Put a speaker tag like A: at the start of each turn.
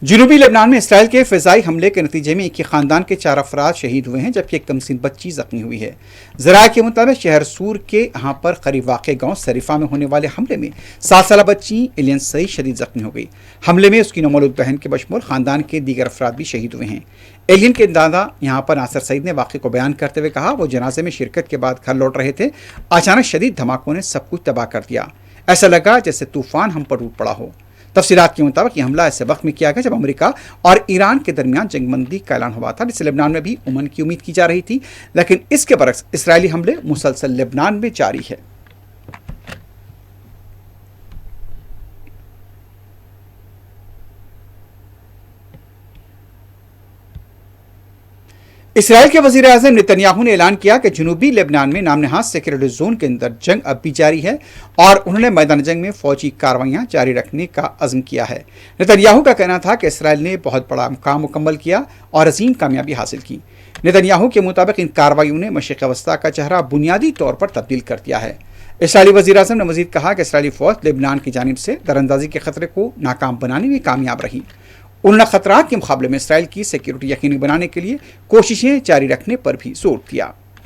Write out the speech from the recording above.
A: جنوبی لبنان میں اسرائیل کے فضائی حملے کے نتیجے میں ایک ہی خاندان کے 4 افراد شہید ہوئے ہیں جبکہ ایک کمسن بچی زخمی ہوئی ہے۔ ذرائع کے مطابق شہر سور کے یہاں پر قریب واقع گاؤں سریفہ میں ہونے والے حملے میں 7 سالہ بچی ایلین سعید شدید زخمی ہو گئی۔ حملے میں اس کی نومولود بہن کے بشمول خاندان کے دیگر افراد بھی شہید ہوئے ہیں۔ ایلین کے دادا یہاں پر ناصر سعید نے واقعے کو بیان کرتے ہوئے کہا وہ جنازے میں شرکت کے بعد گھر لوٹ رہے تھے، اچانک شدید دھماکوں نے سب کچھ تباہ کر دیا، ایسا لگا جیسے طوفان ہم پر ٹوٹ پڑا ہو۔ تفصیلات کے مطابق یہ حملہ ایسے وقت میں کیا گیا جب امریکہ اور ایران کے درمیان جنگ بندی کا اعلان ہوا تھا، جس سے لبنان میں بھی امن کی امید کی جا رہی تھی، لیکن اس کے برعکس اسرائیلی حملے مسلسل لبنان میں جاری ہے۔ اسرائیل کے وزیر اعظم نتن یاہو نے اعلان کیا کہ جنوبی لبنان میں نام نہاد سیکورٹی زون کے اندر جنگ اب بھی جاری ہے اور انہوں نے میدان جنگ میں فوجی کارروائیاں جاری رکھنے کا عزم کیا ہے۔ نتن یاہو کا کہنا تھا کہ اسرائیل نے بہت بڑا کام مکمل کیا اور عظیم کامیابی حاصل کی۔ نتن یاہو کے مطابق ان کارروائیوں نے مشرق وسطیٰ کا چہرہ بنیادی طور پر تبدیل کر دیا ہے۔ اسرائیلی وزیر اعظم نے مزید کہا کہ اسرائیلی فوج لبنان کی جانب سے دراندازی کے خطرے کو ناکام بنانے میں کامیاب رہی۔ انہوں نے خطرات کے مقابلے میں اسرائیل کی سیکیورٹی یقینی بنانے کے لیے کوششیں جاری رکھنے پر بھی زور دیا۔